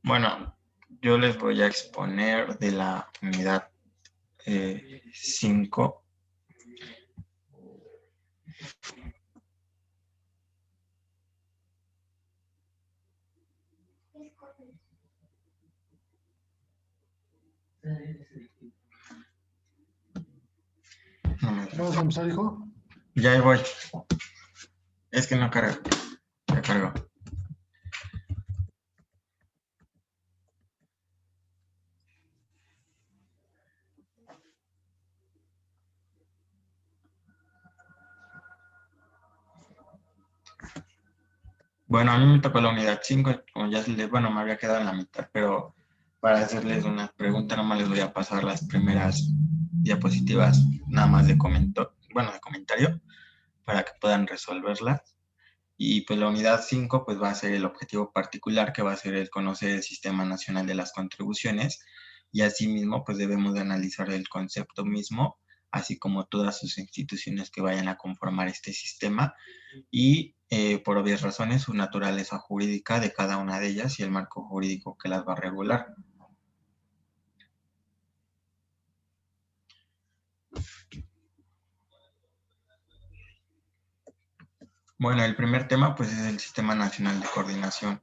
Bueno, yo les voy a exponer de la unidad 5. ¿Vamos a empezar, hijo? Ya ahí voy. Es que no carga. Ya cargo. Bueno, a mí me tocó la unidad 5, como ya bueno, me había quedado en la mitad, pero para hacerles una pregunta, nomás les voy a pasar las primeras diapositivas, nada más de comentario, para que puedan resolverlas. Y pues la unidad 5 pues va a ser el objetivo particular, que va a ser el conocer el Sistema Nacional de las Contribuciones, y asimismo pues debemos de analizar el concepto mismo, así como todas sus instituciones que vayan a conformar este sistema, y por obvias razones su naturaleza jurídica de cada una de ellas y el marco jurídico que las va a regular. Bueno, el primer tema pues es el Sistema Nacional de Coordinación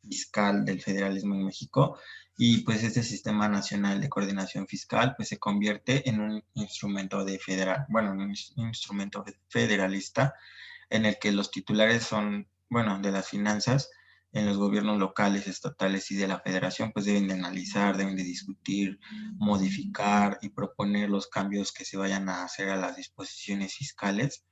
Fiscal del Federalismo en México, y pues este Sistema Nacional de Coordinación Fiscal pues se convierte en un instrumento un instrumento federalista, en el que los titulares son, bueno, de las finanzas en los gobiernos locales, estatales y de la federación, pues deben de analizar, deben de discutir, modificar y proponer los cambios que se vayan a hacer a las disposiciones fiscales.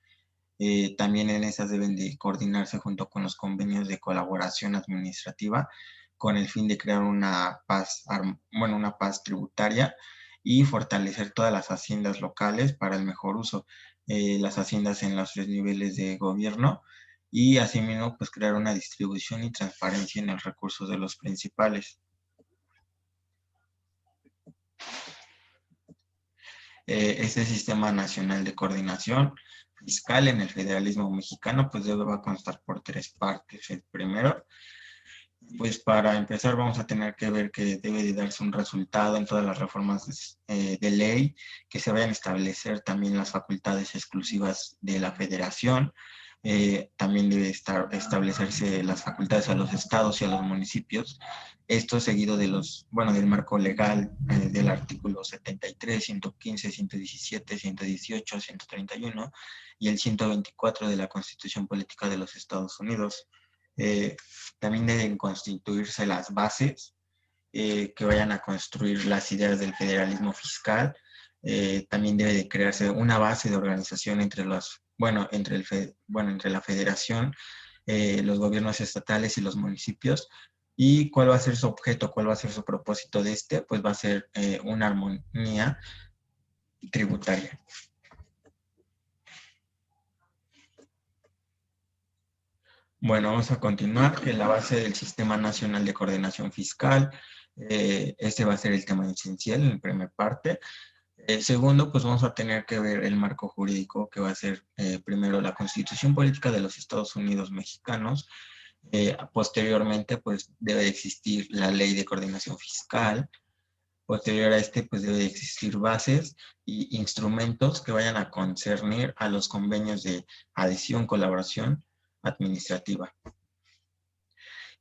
También en esas deben de coordinarse junto con los convenios de colaboración administrativa, con el fin de crear una una paz tributaria y fortalecer todas las haciendas locales para el mejor uso, las haciendas en los 3 niveles de gobierno, y asimismo pues crear una distribución y transparencia en los recursos de los principales. Este Sistema Nacional de Coordinación Fiscal en el federalismo mexicano pues va a constar por 3 partes. El primero, pues para empezar vamos a tener que ver que debe de darse un resultado en todas las reformas de ley, que se vayan a establecer también las facultades exclusivas de la federación. También debe establecerse las facultades a los estados y a los municipios. Esto seguido del marco legal del artículo 73, 115, 117, 118, 131 y el 124 de la Constitución Política de los Estados Unidos. Eh, También deben constituirse las bases que vayan a construir las ideas del federalismo fiscal. También debe de crearse una base de organización entre entre la federación, los gobiernos estatales y los municipios. ¿Y cuál va a ser su objeto? ¿Cuál va a ser su propósito de este? Pues va a ser una armonía tributaria. Bueno, vamos a continuar, que la base del Sistema Nacional de Coordinación Fiscal, este va a ser el tema esencial en la primera parte. Segundo, pues vamos a tener que ver el marco jurídico, que va a ser primero la Constitución Política de los Estados Unidos Mexicanos. Posteriormente, pues debe de existir la Ley de Coordinación Fiscal. Posterior a este, pues debe de existir bases y instrumentos que vayan a concernir a los convenios de adhesión, colaboración administrativa.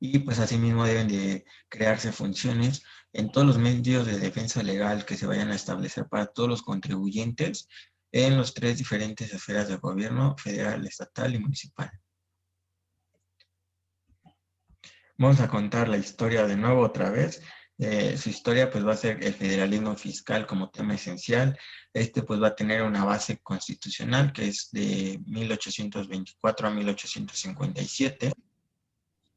Y pues asimismo deben de crearse funciones en todos los medios de defensa legal que se vayan a establecer para todos los contribuyentes en los 3 diferentes esferas de gobierno: federal, estatal y municipal. Vamos a contar la historia de nuevo otra vez. Su historia pues va a ser el federalismo fiscal como tema esencial. Este pues va a tener una base constitucional que es de 1824 a 1857.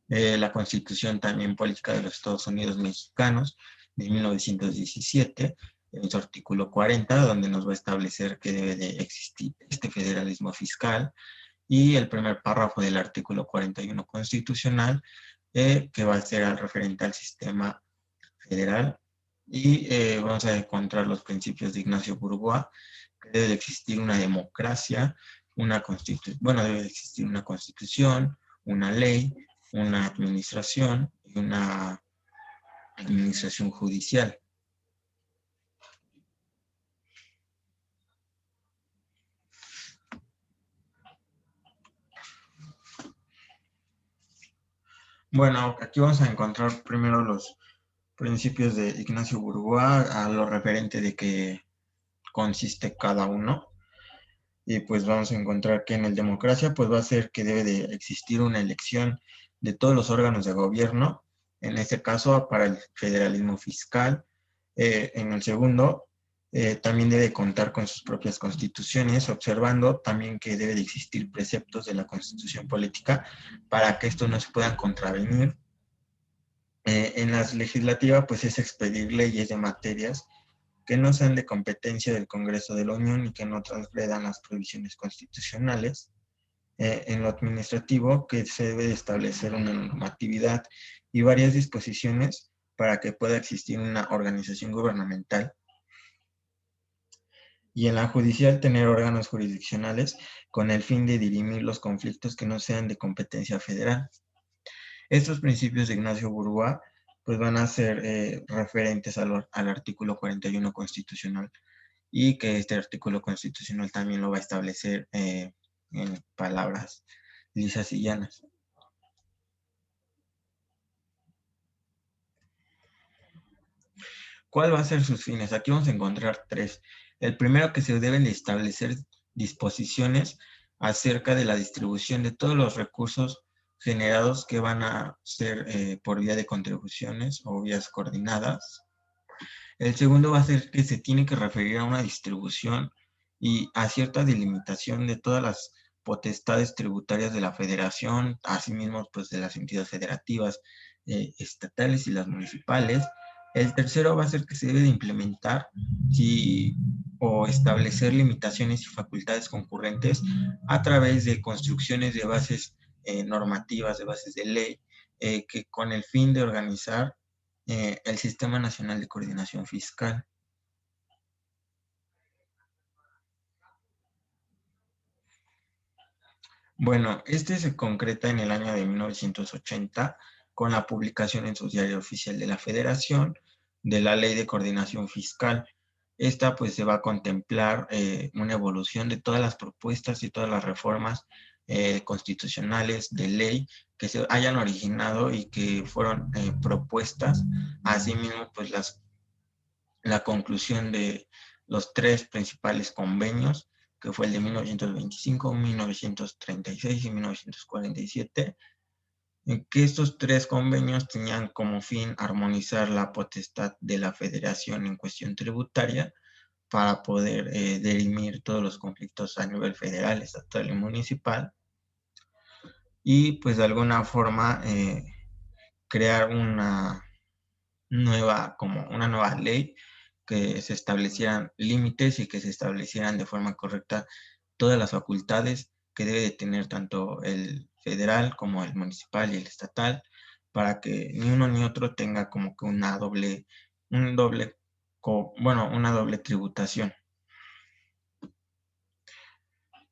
La Constitución también Política de los Estados Unidos Mexicanos de 1917, en su artículo 40, donde nos va a establecer que debe de existir este federalismo fiscal, y el primer párrafo del artículo 41 constitucional, que va a ser al referente al sistema federal, y vamos a encontrar los principios de Ignacio Burgoa, que debe de existir una democracia, debe de existir una constitución, una ley, una administración y una administración judicial. Bueno, aquí vamos a encontrar primero los principios de Ignacio Burgoa, a lo referente de qué consiste cada uno. Y pues vamos a encontrar que en el democracia pues va a ser que debe de existir una elección de todos los órganos de gobierno, en este caso para el federalismo fiscal. En el segundo, también debe contar con sus propias constituciones, observando también que debe de existir preceptos de la constitución política para que estos no se puedan contravenir. En las legislativas, pues es expedir leyes de materias que no sean de competencia del Congreso de la Unión y que no transgredan las provisiones constitucionales. En lo administrativo, que se debe de establecer una normatividad y varias disposiciones para que pueda existir una organización gubernamental. Y en la judicial, tener órganos jurisdiccionales con el fin de dirimir los conflictos que no sean de competencia federal. Estos principios de Ignacio Burgoa pues van a ser referentes al artículo 41 constitucional, y que este artículo constitucional también lo va a establecer en palabras lisas y llanas. ¿Cuál va a ser sus fines? Aquí vamos a encontrar tres. El primero, que se deben de establecer disposiciones acerca de la distribución de todos los recursos generados que van a ser por vía de contribuciones o vías coordinadas. El segundo va a ser que se tiene que referir a una distribución y a cierta delimitación de todas las potestades tributarias de la federación, asimismo pues de las entidades federativas, estatales y las municipales. El tercero va a ser que se debe de implementar o establecer limitaciones y facultades concurrentes a través de construcciones de bases normativas, de bases de ley, que con el fin de organizar el Sistema Nacional de Coordinación Fiscal. Bueno, este se concreta en el año de 1980 con la publicación en su diario oficial de la Federación de la Ley de Coordinación Fiscal. Esta pues se va a contemplar una evolución de todas las propuestas y todas las reformas constitucionales de ley que se hayan originado y que fueron propuestas. Asimismo, pues la conclusión de los tres principales convenios, que fue el de 1925, 1936 y 1947, que estos tres convenios tenían como fin armonizar la potestad de la federación en cuestión tributaria para poder dirimir todos los conflictos a nivel federal, estatal y municipal, y pues de alguna forma crear una nueva ley, que se establecieran límites y que se establecieran de forma correcta todas las facultades que debe de tener tanto el federal como el municipal y el estatal, para que ni uno ni otro tenga como que una doble tributación.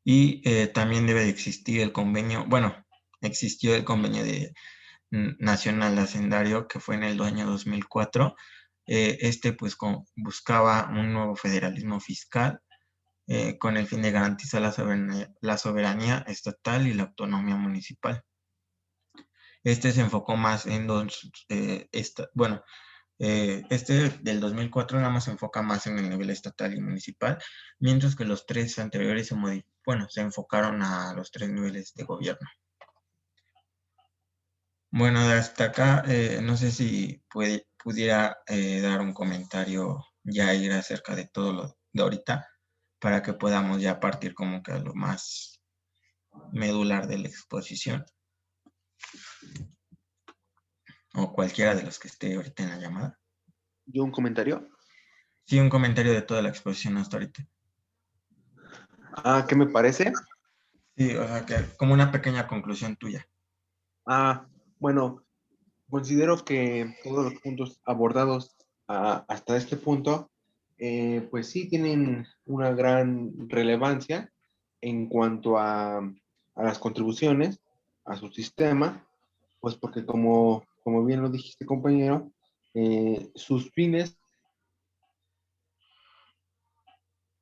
Y también debe de existir el convenio, existió el convenio nacional hacendario, que fue en el año 2004. Este pues buscaba un nuevo federalismo fiscal con el fin de garantizar la soberanía estatal y la autonomía municipal. Este se enfocó más en este del 2004 nada más se enfoca más en el nivel estatal y municipal, mientras que los tres anteriores se enfocaron a los tres niveles de gobierno. Bueno, hasta acá, no sé si pudiera dar un comentario ya ir acerca de todo lo de ahorita, para que podamos ya partir como que a lo más medular de la exposición, o cualquiera de los que esté ahorita en la llamada. ¿Yo un comentario? Sí, un comentario de toda la exposición hasta ahorita. ¿Qué me parece? Sí, o sea, que como una pequeña conclusión tuya. Bueno, considero que todos los puntos abordados hasta este punto, pues sí tienen una gran relevancia en cuanto a las contribuciones, a su sistema, pues porque como bien lo dijiste, compañero, sus fines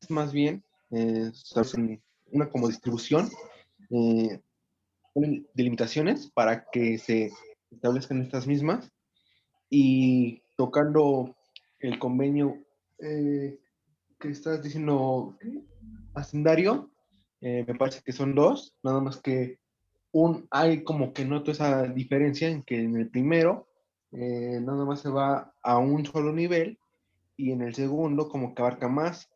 más bien hacen una como distribución, ponen delimitaciones para que se establezcan estas mismas, y tocando el convenio que estás diciendo, ¿qué? Hacendario, me parece que son dos, nada más que hay como que noto esa diferencia en que en el primero nada más se va a un solo nivel, y en el segundo como que abarca más,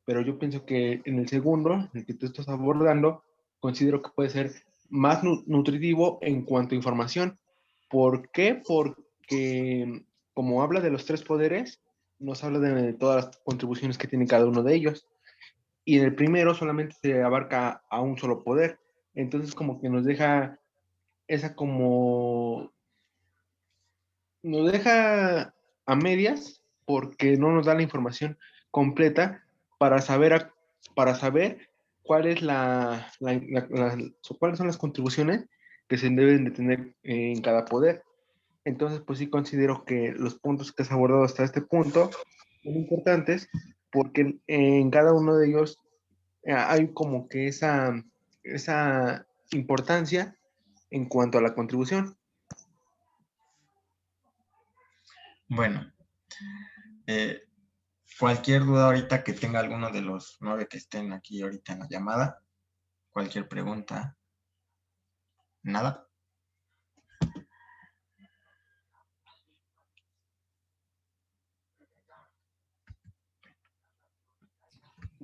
pero yo pienso que en el segundo, el que tú estás abordando, considero que puede ser más nutritivo en cuanto a información. ¿Por qué? Porque como habla de los tres poderes, nos habla de todas las contribuciones que tiene cada uno de ellos, y en el primero solamente se abarca a un solo poder. Entonces como que esa como nos deja a medias, porque no nos da la información completa para para saber cuál es cuáles son las contribuciones que se deben de tener en cada poder. Entonces, pues sí considero que los puntos que has abordado hasta este punto son importantes, porque en cada uno de ellos hay como que esa importancia en cuanto a la contribución. Bueno, eh, cualquier duda ahorita que tenga alguno de los 9 que estén aquí ahorita en la llamada, cualquier pregunta, nada.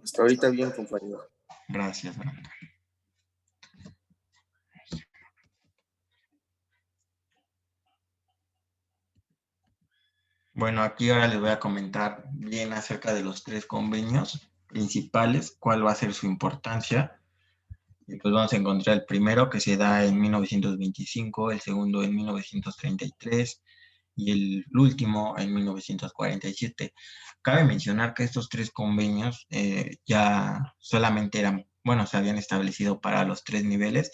Hasta ahorita bien, compañero. Gracias, Brandon. Bueno, aquí ahora les voy a comentar bien acerca de los 3 convenios principales, cuál va a ser su importancia. Y pues vamos a encontrar el primero que se da en 1925, el segundo en 1933 y el último en 1947. Cabe mencionar que estos 3 convenios ya solamente eran, bueno, se habían establecido para los 3 niveles.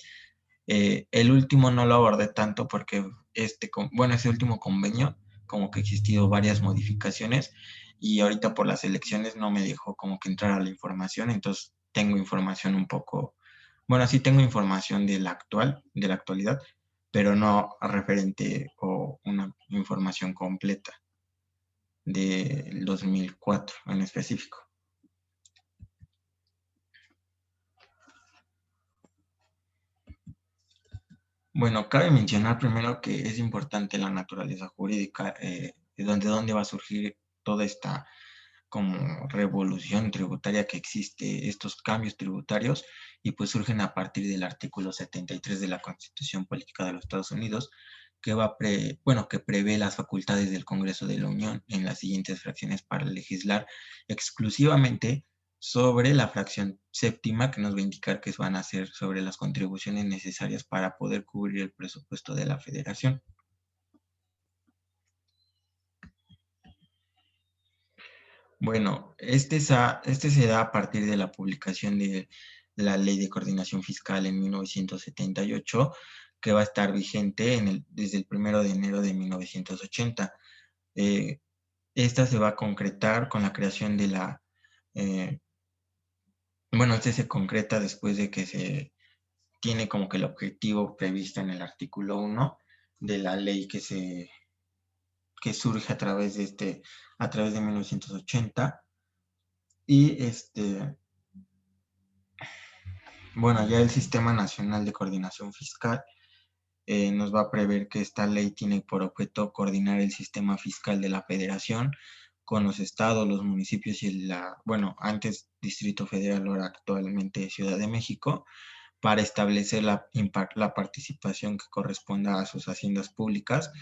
El último no lo abordé tanto porque ese último convenio como que existido varias modificaciones y ahorita por las elecciones no me dejó como que entrar a la información, entonces tengo información un poco, bueno, sí tengo información de la actualidad, pero no referente o una información completa del 2004 en específico. Bueno, cabe mencionar primero que es importante la naturaleza jurídica, de dónde va a surgir toda esta como revolución tributaria que existe, estos cambios tributarios, y pues surgen a partir del artículo 73 de la Constitución Política de los Estados Unidos, que prevé las facultades del Congreso de la Unión en las siguientes fracciones para legislar exclusivamente sobre la fracción séptima, que nos va a indicar que van a ser sobre las contribuciones necesarias para poder cubrir el presupuesto de la Federación. Bueno, este se da a partir de la publicación de la Ley de Coordinación Fiscal en 1978, que va a estar vigente desde el 1 de enero de 1980. Esta se va a concretar con la creación de este se concreta después de que se tiene como que el objetivo previsto en el artículo 1 de la ley que surge a través de 1980. Y ya el Sistema Nacional de Coordinación Fiscal nos va a prever que esta ley tiene por objeto coordinar el sistema fiscal de la Federación con los estados, los municipios y antes Distrito Federal, ahora actualmente Ciudad de México, para establecer la participación que corresponda a sus haciendas públicas,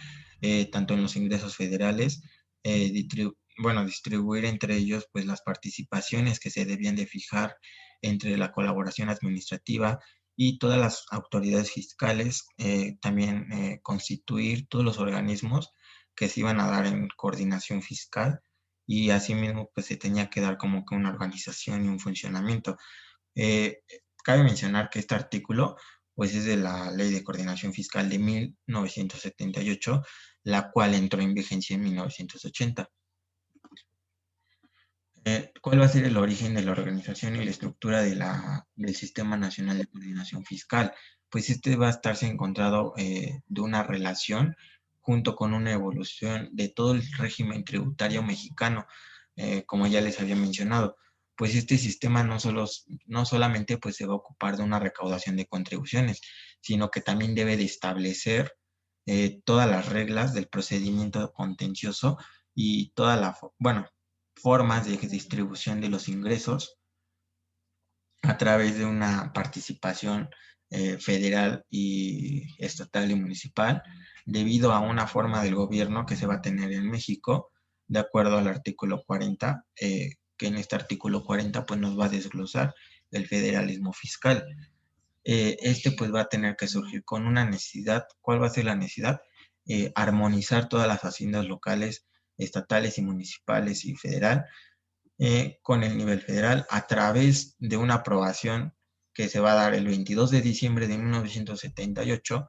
tanto en los ingresos federales, distribuir entre ellos pues las participaciones que se debían de fijar entre la colaboración administrativa y todas las autoridades fiscales, también constituir todos los organismos que se iban a dar en coordinación fiscal, y asimismo pues se tenía que dar como que una organización y un funcionamiento. Cabe mencionar que este artículo pues es de la Ley de Coordinación Fiscal de 1978, la cual entró en vigencia en 1980. ¿Cuál va a ser el origen de la organización y la estructura del Sistema Nacional de Coordinación Fiscal? Pues este va a estarse encontrado de una relación junto con una evolución de todo el régimen tributario mexicano, como ya les había mencionado. Pues este sistema no solamente pues, se va a ocupar de una recaudación de contribuciones, sino que también debe de establecer todas las reglas del procedimiento contencioso y formas de distribución de los ingresos a través de una participación federal y estatal y municipal, debido a una forma del gobierno que se va a tener en México, de acuerdo al artículo 40, que en este artículo 40 pues nos va a desglosar el federalismo fiscal. Este pues va a tener que surgir con una necesidad. ¿Cuál va a ser la necesidad? Armonizar todas las haciendas locales, estatales y municipales y federal con el nivel federal a través de una aprobación que se va a dar el 22 de diciembre de 1978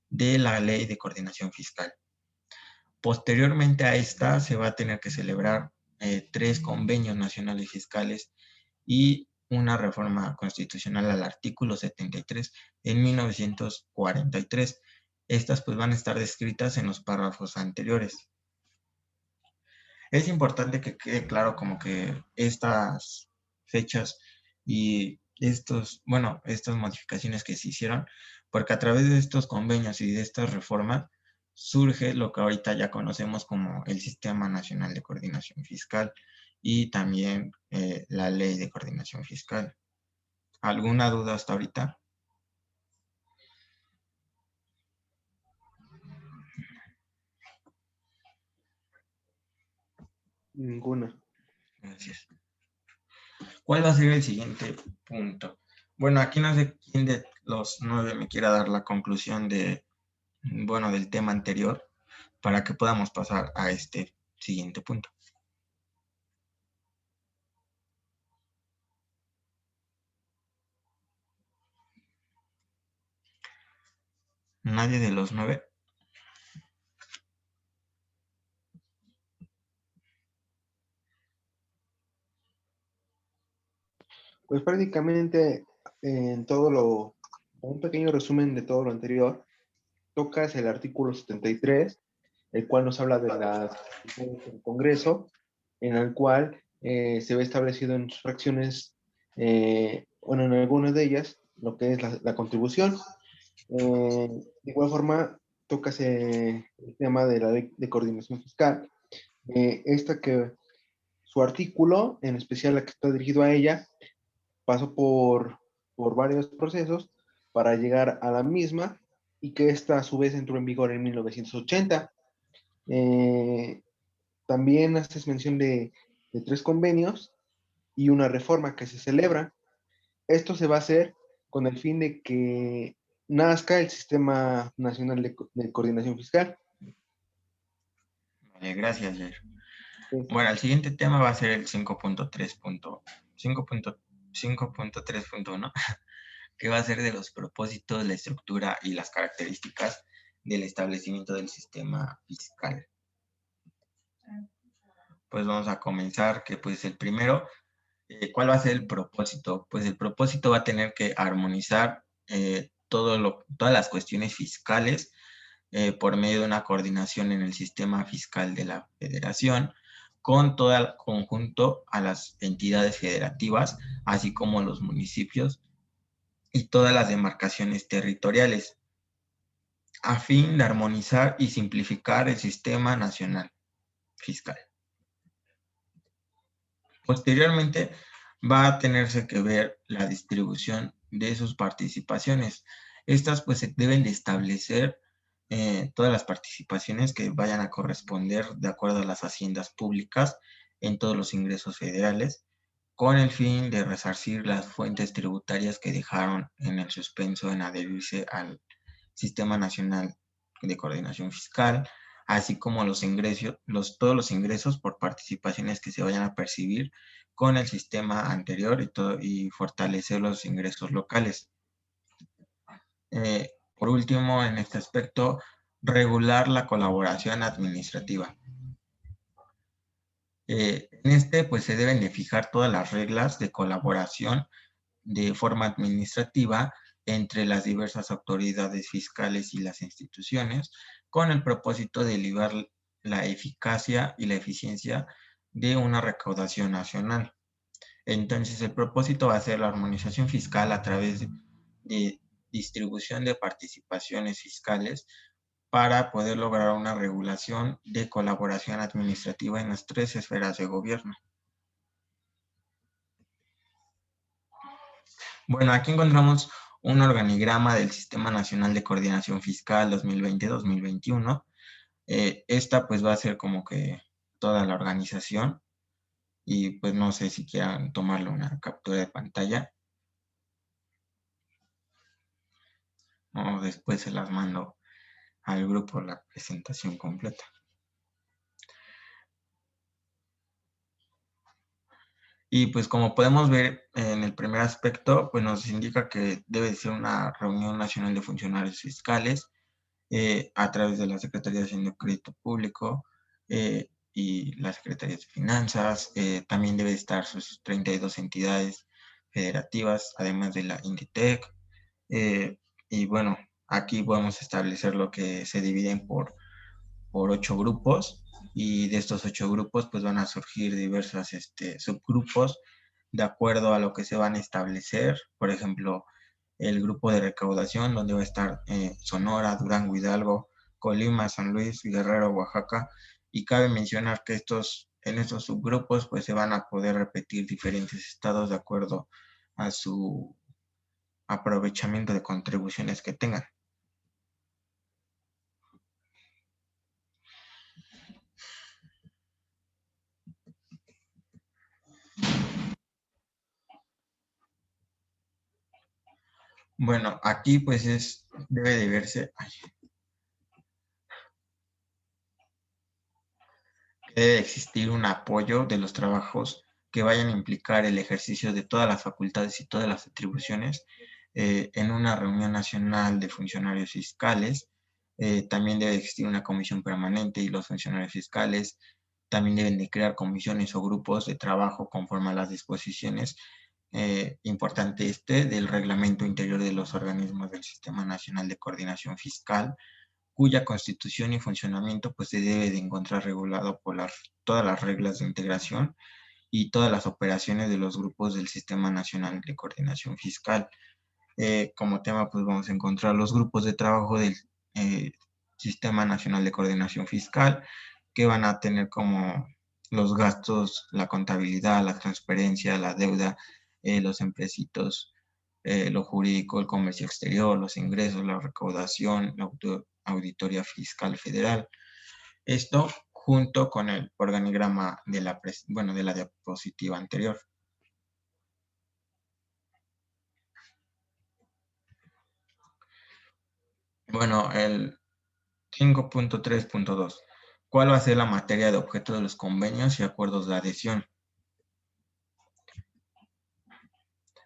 de la Ley de Coordinación Fiscal. Posteriormente a esta se va a tener que celebrar 3 convenios nacionales fiscales y una reforma constitucional al artículo 73 en 1943. Estas pues van a estar descritas en los párrafos anteriores. Es importante que quede claro como que estas fechas y estas modificaciones que se hicieron, porque a través de estos convenios y de estas reformas surge lo que ahorita ya conocemos como el Sistema Nacional de Coordinación Fiscal y también la Ley de Coordinación Fiscal. ¿Alguna duda hasta ahorita? Ninguna. Gracias. ¿Cuál va a ser el siguiente punto? Bueno, aquí no sé quién de los 9 me quiera dar la conclusión del tema anterior para que podamos pasar a este siguiente punto. ¿Nadie de los 9? Pues prácticamente un pequeño resumen de todo lo anterior, tocas el artículo 73, el cual nos habla de las del Congreso, en el cual se ve establecido en sus fracciones, en algunas de ellas, lo que es la contribución. De igual forma, tocas el tema de la ley de coordinación fiscal, esta que su artículo, en especial la que está dirigido a ella, pasó por varios procesos para llegar a la misma y que esta a su vez entró en vigor en 1980. También haces mención de 3 convenios y una reforma que se celebra. Esto se va a hacer con el fin de que nazca el Sistema Nacional de Coordinación Fiscal. Vale, gracias, Jair. Sí. Bueno, el siguiente tema va a ser el 5.3.1, que va a ser de los propósitos, la estructura y las características del establecimiento del sistema fiscal. Pues vamos a comenzar, que pues el primero, ¿cuál va a ser el propósito? Pues el propósito va a tener que armonizar todas las cuestiones fiscales por medio de una coordinación en el sistema fiscal de la federación con todo el conjunto a las entidades federativas, así como los municipios y todas las demarcaciones territoriales, a fin de armonizar y simplificar el sistema nacional fiscal. Posteriormente, va a tenerse que ver la distribución de sus participaciones. Estas pues se deben de establecer todas las participaciones que vayan a corresponder de acuerdo a las haciendas públicas en todos los ingresos federales, con el fin de resarcir las fuentes tributarias que dejaron en el suspenso en adherirse al Sistema Nacional de Coordinación Fiscal, así como todos los ingresos por participaciones que se vayan a percibir con el sistema anterior y fortalecer los ingresos locales. Por último, en este aspecto, regular la colaboración administrativa. En este, pues se deben de fijar todas las reglas de colaboración de forma administrativa entre las diversas autoridades fiscales y las instituciones, con el propósito de elevar la eficacia y la eficiencia de una recaudación nacional. Entonces, el propósito va a ser la armonización fiscal a través de distribución de participaciones fiscales para poder lograr una regulación de colaboración administrativa en las 3 esferas de gobierno. Bueno, aquí encontramos un organigrama del Sistema Nacional de Coordinación Fiscal 2020-2021. Esta pues va a ser como que toda la organización y pues no sé si quieran tomarle una captura de pantalla. O después se las mando al grupo la presentación completa. Y pues como podemos ver en el primer aspecto, pues nos indica que debe ser una reunión nacional de funcionarios fiscales a través de la Secretaría de Hacienda y Crédito Público y la Secretaría de Finanzas. También debe estar sus 32 entidades federativas, además de la INDITEC. Y bueno, aquí podemos establecer lo que se dividen por 8 grupos, y de estos 8 grupos pues van a surgir diversos subgrupos de acuerdo a lo que se van a establecer. Por ejemplo, el grupo de recaudación, donde va a estar Sonora, Durango, Hidalgo, Colima, San Luis, Guerrero, Oaxaca, y cabe mencionar que en estos subgrupos pues se van a poder repetir diferentes estados de acuerdo a su aprovechamiento de contribuciones que tengan. Bueno, aquí pues debe de verse, debe existir un apoyo de los trabajos que vayan a implicar el ejercicio de todas las facultades y todas las atribuciones en una reunión nacional de funcionarios fiscales. También debe existir una comisión permanente y los funcionarios fiscales también deben de crear comisiones o grupos de trabajo conforme a las disposiciones importante del reglamento interior de los organismos del Sistema Nacional de Coordinación Fiscal, cuya constitución y funcionamiento pues se debe de encontrar regulado por todas las reglas de integración y todas las operaciones de los grupos del Sistema Nacional de Coordinación Fiscal. Como tema pues vamos a encontrar los grupos de trabajo del Sistema Nacional de Coordinación Fiscal, que van a tener como los gastos, la contabilidad, la transparencia, la deuda, los empresitos, lo jurídico, el comercio exterior, los ingresos, la recaudación, la auditoría fiscal federal. Esto junto con el organigrama de la diapositiva anterior. Bueno, el 5.3.2. ¿Cuál va a ser la materia de objeto de los convenios y acuerdos de adhesión?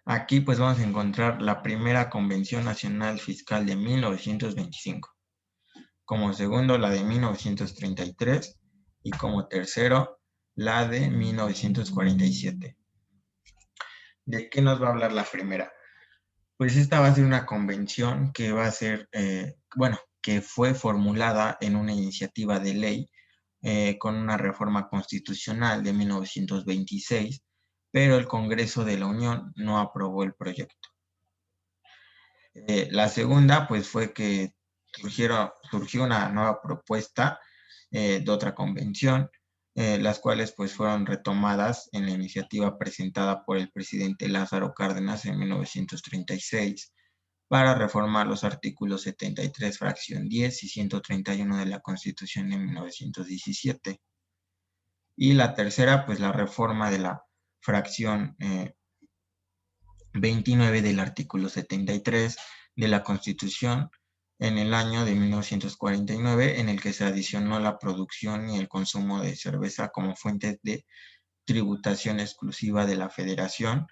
Aquí pues vamos a encontrar la primera Convención Nacional Fiscal de 1925. Como segundo, la de 1933. Y como tercero, la de 1947. ¿De qué nos va a hablar la primera? Pues esta va a ser una convención que va a ser, que fue formulada en una iniciativa de ley con una reforma constitucional de 1926, pero el Congreso de la Unión no aprobó el proyecto. La segunda, pues fue que surgió una nueva propuesta de otra convención, las cuales pues fueron retomadas en la iniciativa presentada por el presidente Lázaro Cárdenas en 1936 para reformar los artículos 73, fracción 10 y 131 de la Constitución de 1917. Y la tercera, pues la reforma de la fracción 29 del artículo 73 de la Constitución en el año de 1949, en el que se adicionó la producción y el consumo de cerveza como fuentes de tributación exclusiva de la Federación,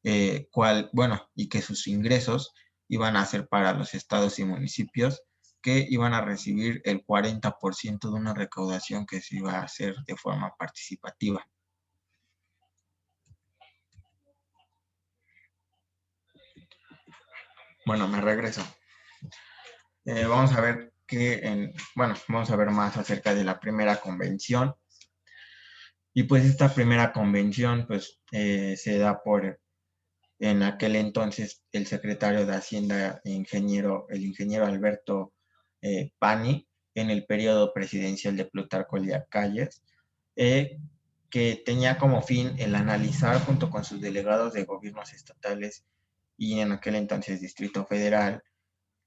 y que sus ingresos iban a ser para los estados y municipios, que iban a recibir el 40% de una recaudación que se iba a hacer de forma participativa. Bueno, me regreso. Vamos a ver vamos a ver más acerca de la primera convención. Y pues esta primera convención pues se da por, en aquel entonces, el secretario de Hacienda, el ingeniero Alberto Pani, en el periodo presidencial de Plutarco Elías Calles, que tenía como fin el analizar junto con sus delegados de gobiernos estatales y en aquel entonces Distrito Federal,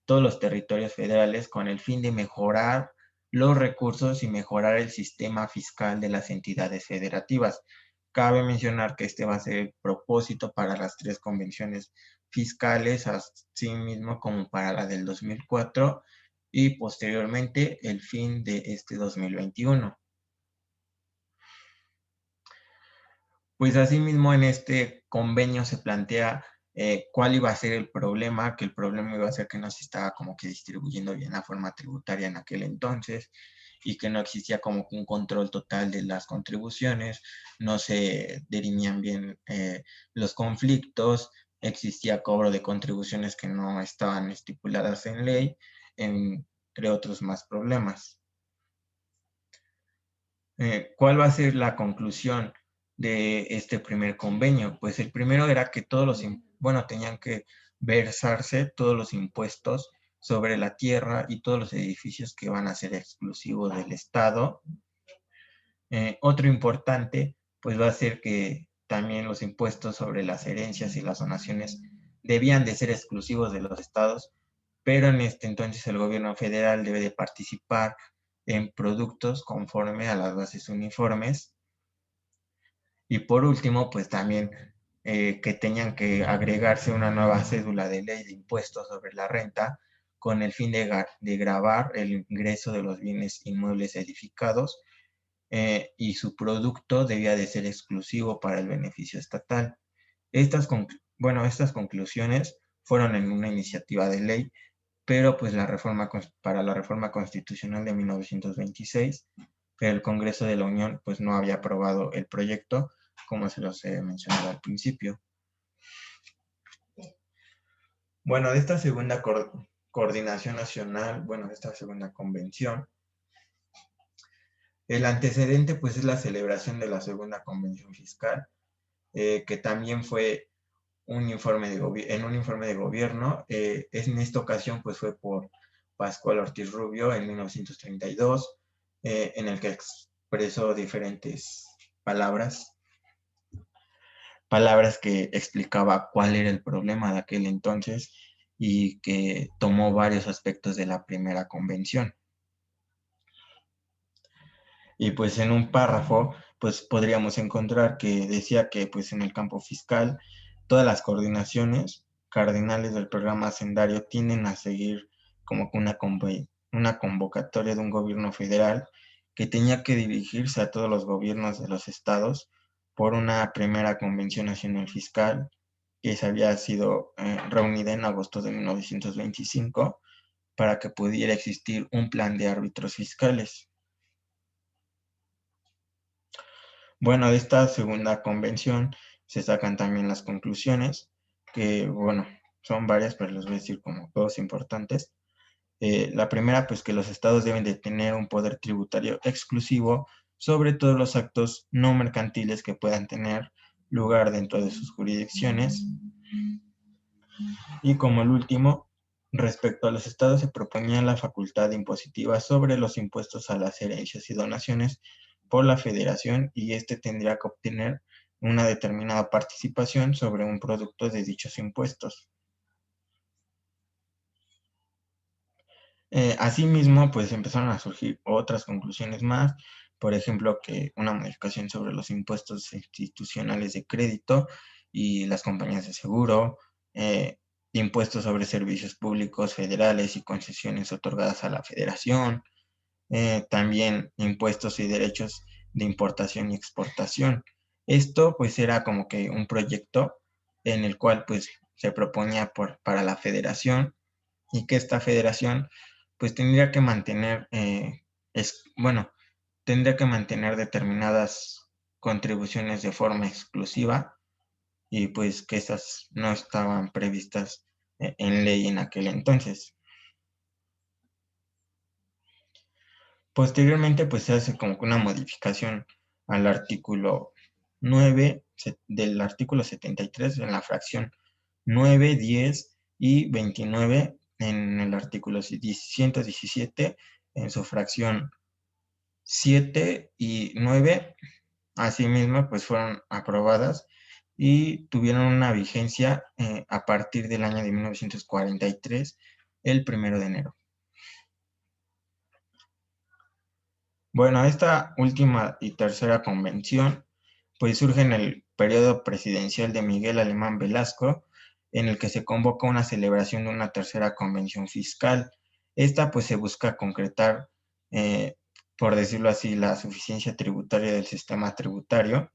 todos los territorios federales con el fin de mejorar los recursos y mejorar el sistema fiscal de las entidades federativas. Cabe mencionar que este va a ser el propósito para las 3 convenciones fiscales, así mismo como para la del 2004 y posteriormente el fin de este 2021. Pues asimismo en este convenio se plantea cuál iba a ser el problema, que el problema iba a ser que no se estaba como que distribuyendo bien la forma tributaria en aquel entonces y que no existía como un control total de las contribuciones, no se dirimían bien los conflictos, existía cobro de contribuciones que no estaban estipuladas en ley, entre otros más problemas. ¿Cuál va a ser la conclusión de este primer convenio? Pues el primero era que tenían que versarse todos los impuestos sobre la tierra y todos los edificios que van a ser exclusivos del Estado. Otro importante, pues va a ser que también los impuestos sobre las herencias y las donaciones debían de ser exclusivos de los estados, pero en este entonces el gobierno federal debe de participar en productos conforme a las bases uniformes. Y por último, pues también que tenían que agregarse una nueva cédula de ley de impuestos sobre la renta con el fin de gravar el ingreso de los bienes inmuebles edificados y su producto debía de ser exclusivo para el beneficio estatal. Estas conclusiones fueron en una iniciativa de ley, pero pues para la reforma constitucional de 1926, pero el Congreso de la Unión pues no había aprobado el proyecto, como se los he mencionado al principio. Bueno, de esta segunda coordinación nacional, de esta segunda convención, el antecedente pues es la celebración de la segunda convención fiscal, que también fue en un informe de gobierno. En esta ocasión pues fue por Pascual Ortiz Rubio en 1932, en el que expresó diferentes palabras que explicaba cuál era el problema de aquel entonces y que tomó varios aspectos de la primera convención. Y pues en un párrafo, pues podríamos encontrar que decía que pues en el campo fiscal, todas las coordinaciones cardinales del programa hacendario tienden a seguir como una convocatoria de un gobierno federal que tenía que dirigirse a todos los gobiernos de los estados por una primera convención nacional fiscal que se había sido reunida en agosto de 1925 para que pudiera existir un plan de árbitros fiscales. Bueno, de esta segunda convención se sacan también las conclusiones, que son varias, pero les voy a decir como dos importantes. La primera, pues que los estados deben de tener un poder tributario exclusivo sobre todos los actos no mercantiles que puedan tener lugar dentro de sus jurisdicciones. Y como el último, respecto a los estados se proponía la facultad impositiva sobre los impuestos a las herencias y donaciones por la federación y tendría que obtener una determinada participación sobre un producto de dichos impuestos. Asimismo, pues empezaron a surgir otras conclusiones más, por ejemplo, que una modificación sobre los impuestos institucionales de crédito y las compañías de seguro, impuestos sobre servicios públicos federales y concesiones otorgadas a la federación, también impuestos y derechos de importación y exportación. Esto pues era como que un proyecto en el cual pues se proponía para la federación, y que esta federación pues tendría que mantener, tendría que mantener determinadas contribuciones de forma exclusiva, y pues que esas no estaban previstas en ley en aquel entonces. Posteriormente pues se hace como que una modificación al artículo 9 del artículo 73 en la fracción 9, 10 y 29, en el artículo 117 en su fracción 7 y 9. Asimismo pues fueron aprobadas y tuvieron una vigencia a partir del año de 1943, el 1 de enero. Bueno, esta última y tercera convención pues surge en el periodo presidencial de Miguel Alemán Velasco, en el que se convoca una celebración de una tercera convención fiscal. Esta pues se busca concretar, por decirlo así, la suficiencia tributaria del sistema tributario,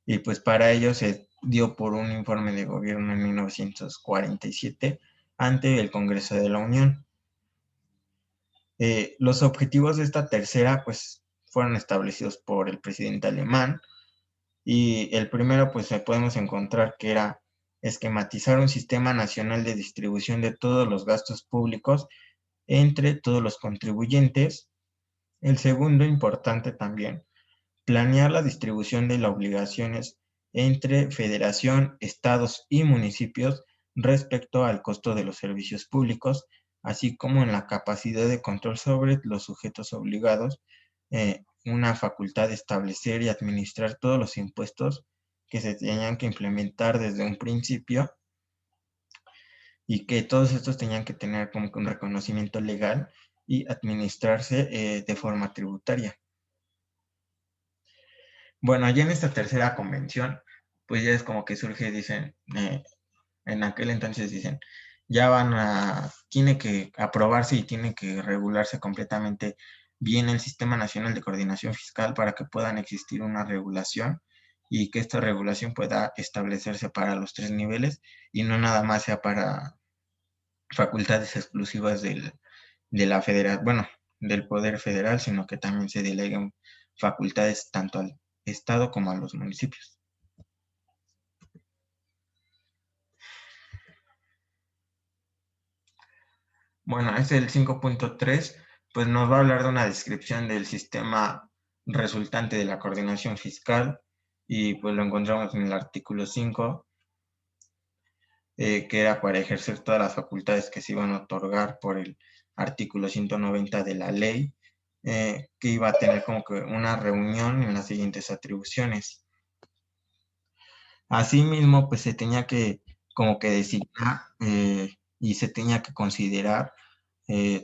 y pues para ello se dio por un informe de gobierno en 1947 ante el Congreso de la Unión. Los objetivos de esta tercera pues fueron establecidos por el presidente alemán, y el primero pues podemos encontrar que era esquematizar un sistema nacional de distribución de todos los gastos públicos entre todos los contribuyentes. El segundo, importante también, planear la distribución de las obligaciones entre federación, estados y municipios respecto al costo de los servicios públicos, así como en la capacidad de control sobre los sujetos obligados, una facultad de establecer y administrar todos los impuestos que se tenían que implementar desde un principio, y que todos estos tenían que tener como que un reconocimiento legal y administrarse de forma tributaria. Bueno, allá en esta tercera convención, pues ya es como que surge, dicen, en aquel entonces dicen, tiene que aprobarse y tiene que regularse completamente bien el Sistema Nacional de Coordinación Fiscal para que puedan existir una regulación, y que esta regulación pueda establecerse para los 3 niveles y no nada más sea para facultades exclusivas de la federación, del Poder Federal, sino que también se deleguen facultades tanto al Estado como a los municipios. Bueno, es el 5.3, pues nos va a hablar de una descripción del sistema resultante de la coordinación fiscal, y pues lo encontramos en el artículo 5, que era para ejercer todas las facultades que se iban a otorgar por el artículo 190 de la ley, que iba a tener como que una reunión en las siguientes atribuciones. Asimismo, pues se tenía que como que designar y se tenía que considerar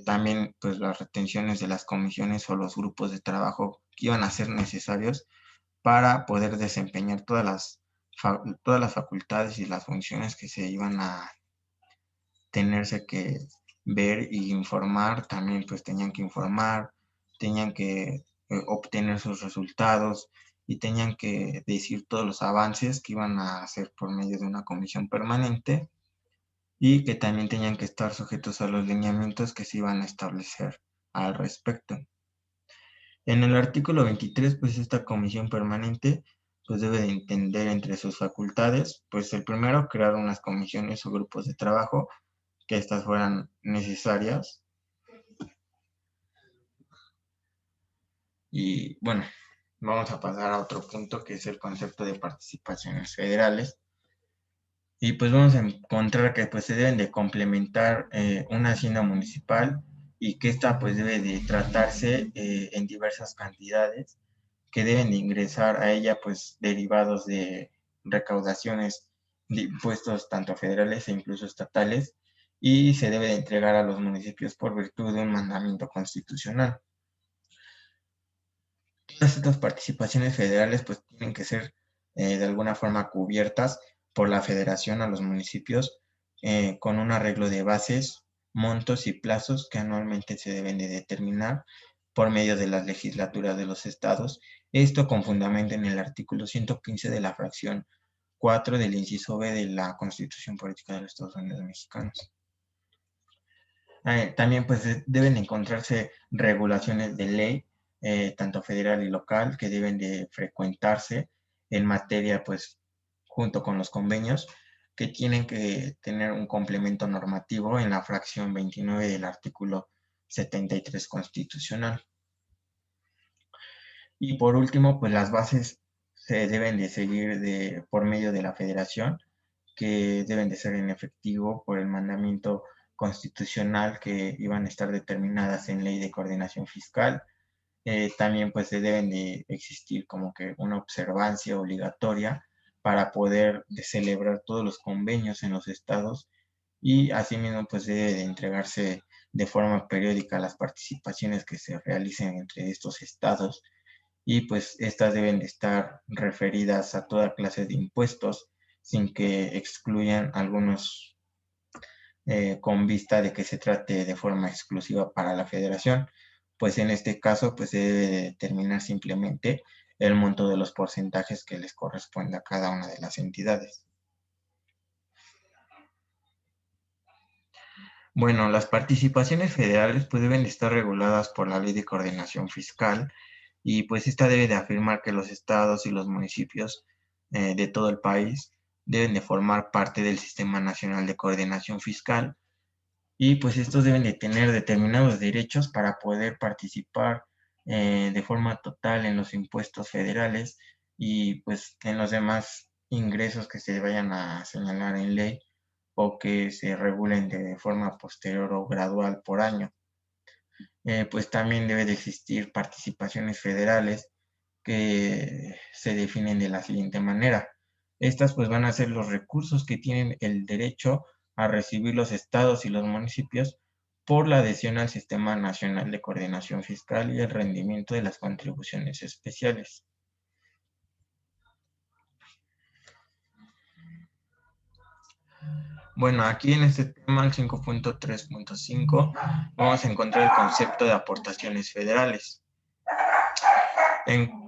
también pues las retenciones de las comisiones o los grupos de trabajo que iban a ser necesarios para poder desempeñar todas las facultades y las funciones que se iban a tenerse que ver y informar. También pues tenían que informar, tenían que obtener sus resultados y tenían que decir todos los avances que iban a hacer por medio de una comisión permanente, y que también tenían que estar sujetos a los lineamientos que se iban a establecer al respecto. En el artículo 23, pues esta comisión permanente pues debe de entender entre sus facultades, pues el primero, crear unas comisiones o grupos de trabajo que estas fueran necesarias. Y bueno, vamos a pasar a otro punto, que es el concepto de participaciones federales. Y pues vamos a encontrar que pues se deben de complementar una hacienda municipal, y que esta pues debe de tratarse en diversas cantidades que deben de ingresar a ella pues derivados de recaudaciones de impuestos tanto federales e incluso estatales, y se debe de entregar a los municipios por virtud de un mandamiento constitucional. Todas estas participaciones federales pues tienen que ser de alguna forma cubiertas por la federación a los municipios, con un arreglo de bases, montos y plazos que anualmente se deben de determinar por medio de las legislaturas de los estados. Esto con fundamento en el artículo 115 de la fracción 4 del inciso B de la Constitución Política de los Estados Unidos Mexicanos. También pues deben encontrarse regulaciones de ley, tanto federal y local, que deben de frecuentarse en materia, pues, junto con los convenios, que tienen que tener un complemento normativo en la fracción 29 del artículo 73 constitucional. Y por último, pues las bases se deben de seguir por medio de la federación, que deben de ser en efectivo por el mandamiento constitucional que iban a estar determinadas en ley de coordinación fiscal. También pues se deben de existir como que una observancia obligatoria para poder celebrar todos los convenios en los estados, y asimismo pues debe de entregarse de forma periódica las participaciones que se realicen entre estos estados, y pues estas deben de estar referidas a toda clase de impuestos sin que excluyan algunos con vista de que se trate de forma exclusiva para la federación, pues en este caso pues se debe determinar simplemente el monto de los porcentajes que les corresponde a cada una de las entidades. Bueno, las participaciones federales pues deben de estar reguladas por la Ley de Coordinación Fiscal, y pues esta debe de afirmar que los estados y los municipios de todo el país deben de formar parte del Sistema Nacional de Coordinación Fiscal, y pues estos deben de tener determinados derechos para poder participar de forma total en los impuestos federales y pues en los demás ingresos que se vayan a señalar en ley o que se regulen de forma posterior o gradual por año. Pues también debe de existir participaciones federales que se definen de la siguiente manera. Estas pues van a ser los recursos que tienen el derecho a recibir los estados y los municipios por la adhesión al Sistema Nacional de Coordinación Fiscal y el rendimiento de las contribuciones especiales. Bueno, aquí en este tema, el 5.3.5, vamos a encontrar el concepto de aportaciones federales.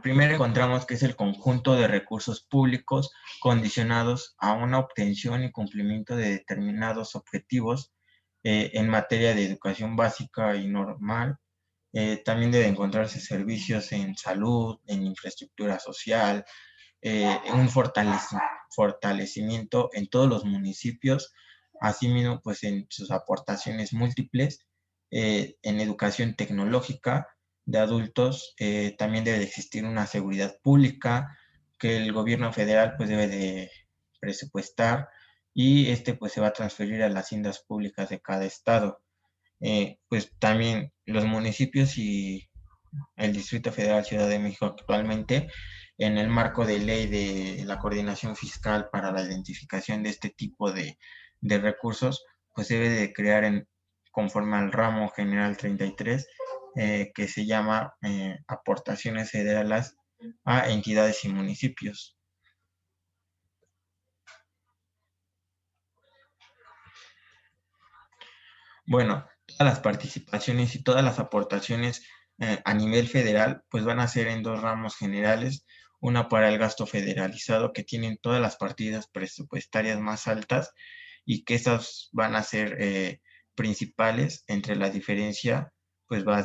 Primero encontramos que es el conjunto de recursos públicos condicionados a una obtención y cumplimiento de determinados objetivos en materia de educación básica y normal. También debe encontrarse servicios en salud, en infraestructura social, un fortalecimiento en todos los municipios, asimismo pues en sus aportaciones múltiples, en educación tecnológica de adultos. También debe de existir una seguridad pública que el gobierno federal pues debe de presupuestar, y pues se va a transferir a las haciendas públicas de cada estado. Pues también los municipios y el Distrito Federal Ciudad de México actualmente, en el marco de ley de la coordinación fiscal para la identificación de este tipo de recursos, pues debe de crear conforme al ramo general 33, que se llama aportaciones federales a entidades y municipios. Bueno, todas las participaciones y todas las aportaciones a nivel federal pues van a ser en dos ramos generales: una para el gasto federalizado, que tienen todas las partidas presupuestarias más altas y que esas van a ser principales. Entre la diferencia pues va a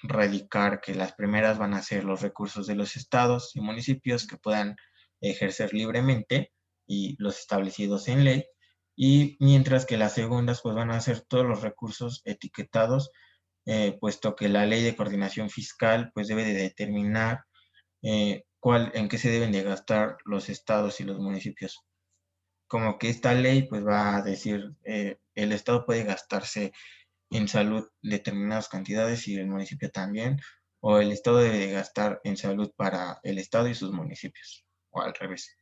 radicar que las primeras van a ser los recursos de los estados y municipios que puedan ejercer libremente y los establecidos en ley, y mientras que las segundas pues van a ser todos los recursos etiquetados, puesto que la Ley de Coordinación Fiscal pues debe de determinar en qué se deben de gastar los estados y los municipios. Como que esta ley pues va a decir el estado puede gastarse en salud determinadas cantidades y el municipio también, o el estado debe de gastar en salud para el estado y sus municipios, o al revés.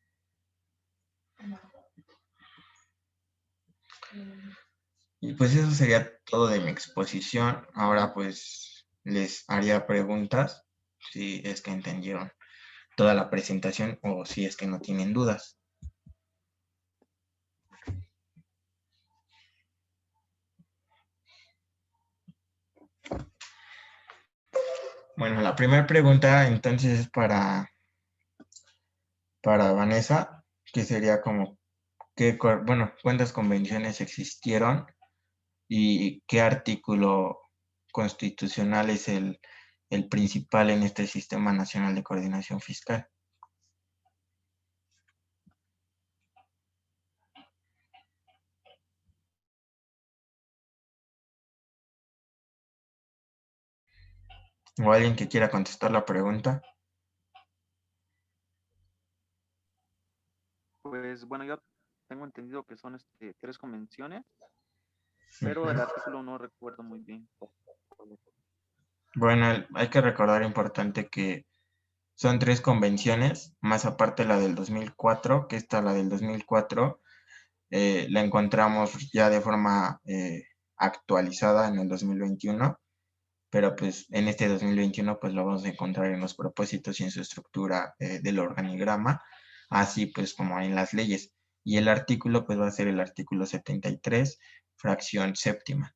Y pues eso sería todo de mi exposición. Ahora pues les haría preguntas si es que entendieron toda la presentación o si es que no tienen dudas. Bueno, la primera pregunta entonces es para Vanessa. que sería como, cuántas convenciones existieron y qué artículo constitucional es el principal en este Sistema Nacional de Coordinación Fiscal. ¿O alguien que quiera contestar la pregunta? Pues bueno, yo tengo entendido que son 3 convenciones, pero el artículo no recuerdo muy bien. Bueno, hay que recordar importante que son 3 convenciones, más aparte la del 2004, que la del 2004 la encontramos ya de forma actualizada en el 2021, pero pues en este 2021 pues lo vamos a encontrar en los propósitos y en su estructura del organigrama, así pues como en las leyes. Y el artículo pues va a ser el artículo 73, fracción séptima.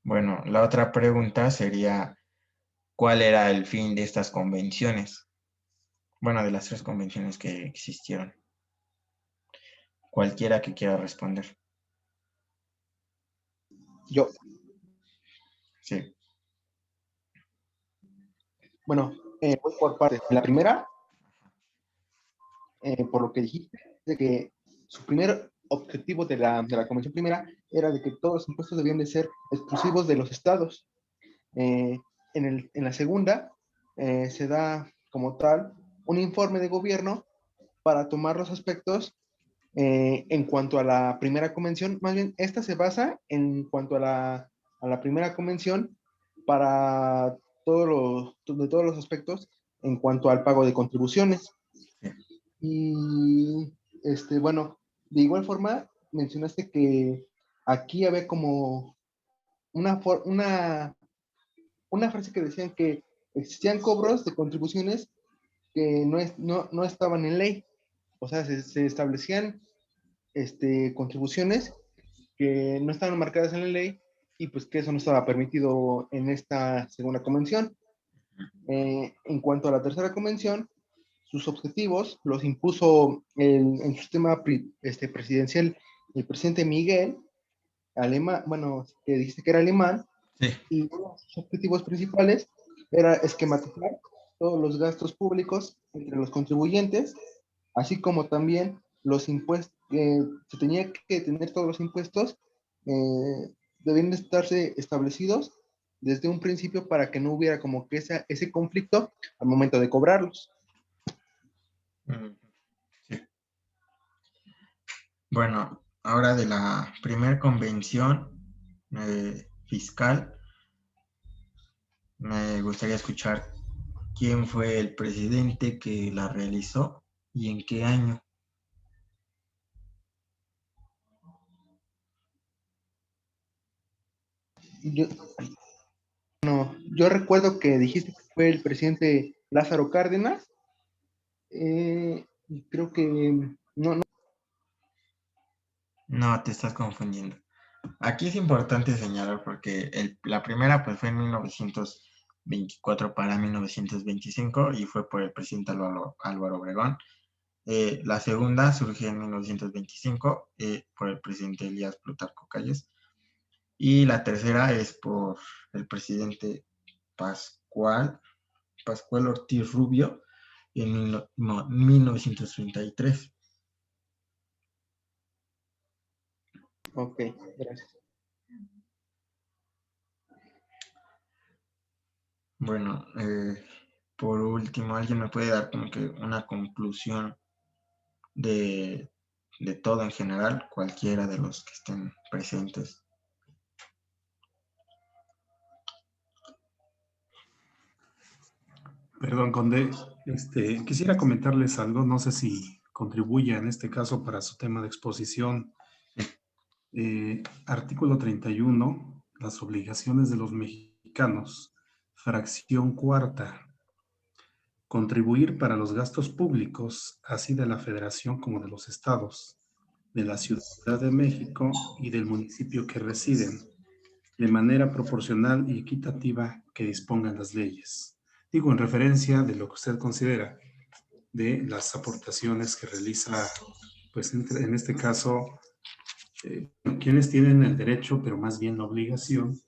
Bueno, la otra pregunta sería, ¿cuál era el fin de estas convenciones? Bueno, de las 3 convenciones que existieron. Cualquiera que quiera responder. Yo, Sí. bueno, voy por partes. La primera, por lo que dijiste, de que su primer objetivo de la Convención Primera era de que todos los impuestos debían de ser exclusivos de los estados. Eh, en la segunda, se da como tal un informe de gobierno para tomar los aspectos en cuanto a la primera convención. Más bien, esta se basa en cuanto a la primera convención para de todos los aspectos en cuanto al pago de contribuciones. Y bueno, de igual forma, mencionaste que aquí había como una, una frase que decían que existían cobros de contribuciones que no estaban en ley. O sea, se establecían contribuciones que no estaban marcadas en la ley y pues que eso no estaba permitido en esta segunda convención. En cuanto a la tercera convención, sus objetivos los impuso en su sistema presidencial el presidente Miguel, alemán, bueno, que dijiste que era alemán, Sí. y uno de sus objetivos principales era esquematizar todos los gastos públicos entre los contribuyentes, así como también los impuestos, se tenía que tener todos los impuestos, deben de estarse establecidos desde un principio para que no hubiera como que ese conflicto al momento de cobrarlos. Sí. Bueno, ahora de la primera convención fiscal, me gustaría escuchar quién fue el presidente que la realizó y en qué año. Yo, yo recuerdo que dijiste que fue el presidente Lázaro Cárdenas, y creo que no. No, te estás confundiendo. Aquí es importante señalar porque la primera pues fue en 1924 para 1925 y fue por el presidente Álvaro Obregón. La segunda surge en 1925 por el presidente Elías Plutarco Calles. Y la tercera es por el presidente Pascual Ortiz Rubio en 1933. Ok, gracias. Bueno, por último, ¿alguien me puede dar como que una conclusión de, de todo en general, cualquiera de los que estén presentes? Perdón, Conde. Quisiera comentarles algo, no sé si contribuye en este caso para su tema de exposición. Artículo 31, las obligaciones de los mexicanos, fracción cuarta. Contribuir para los gastos públicos, así de la Federación como de los estados, de la Ciudad de México y del municipio que residen, de manera proporcional y equitativa que dispongan las leyes. Digo, en referencia de lo que usted considera. de las aportaciones que realiza, pues en este caso, quienes tienen el derecho, pero más bien la obligación,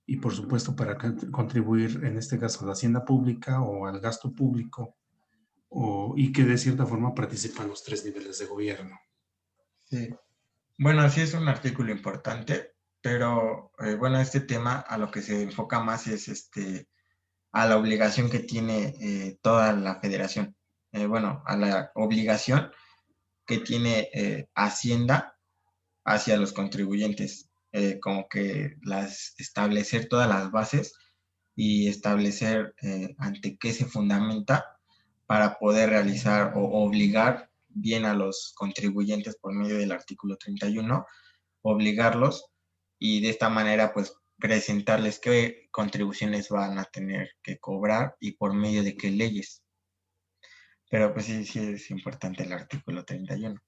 y por supuesto para contribuir, en este caso, a la hacienda pública o al gasto público, y que de cierta forma participan los 3 niveles de gobierno. Sí. Bueno, sí es un artículo importante, pero bueno, este tema a lo que se enfoca más es a la obligación que tiene toda la federación. Bueno, a la obligación que tiene Hacienda hacia los contribuyentes, como que establecer todas las bases y establecer ante qué se fundamenta para poder realizar o obligar bien a los contribuyentes por medio del artículo 31, obligarlos y de esta manera pues presentarles qué contribuciones van a tener que cobrar y por medio de qué leyes. Pero pues sí, sí es importante el artículo 31.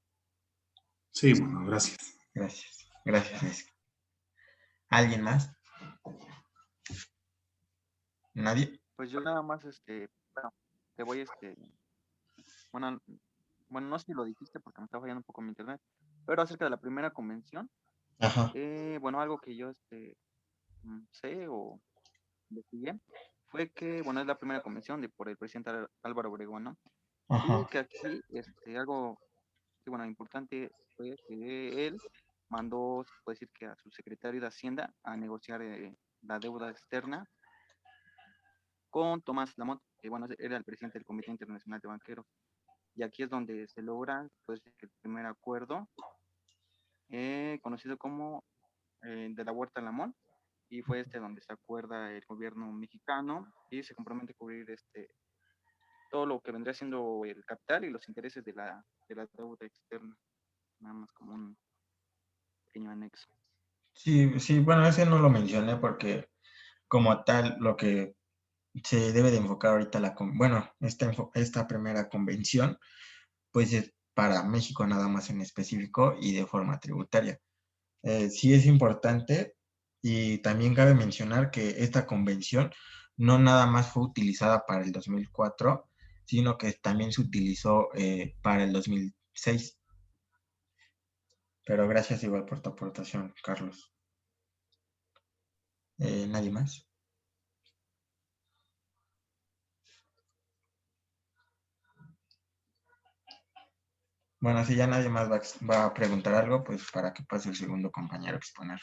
Sí, bueno, gracias. Gracias. Gracias, Luis. ¿Alguien más? ¿Nadie? Pues yo nada más, bueno, te voy, bueno, no sé si lo dijiste porque me está fallando un poco mi internet, pero acerca de la primera convención, Ajá. bueno, algo que yo, sé o investigué, fue que, bueno, es la primera convención por el presidente Álvaro Obregón, ¿no? Y Ajá. que aquí, algo, sí, bueno, importante fue que él mandó, se puede decir que a su secretario de Hacienda a negociar la deuda externa con Tomás Lamont, que bueno, era el presidente del Comité Internacional de Banqueros. Y aquí es donde se logra, pues, el primer acuerdo, conocido como de la Huerta Lamont, y fue donde se acuerda el gobierno mexicano y se compromete a cubrir todo lo que vendría siendo el capital y los intereses de la deuda externa, nada más como un pequeño anexo. Sí, sí, bueno, ese no lo mencioné porque como tal lo que se debe de enfocar ahorita bueno, esta primera convención, pues es para México nada más en específico y de forma tributaria. Sí es importante y también cabe mencionar que esta convención no nada más fue utilizada para el 2004, sino que también se utilizó para el 2006. Pero gracias igual por tu aportación, Carlos. ¿Nadie más? Bueno, si ya nadie más va a preguntar algo, pues para que pase el segundo compañero a exponer.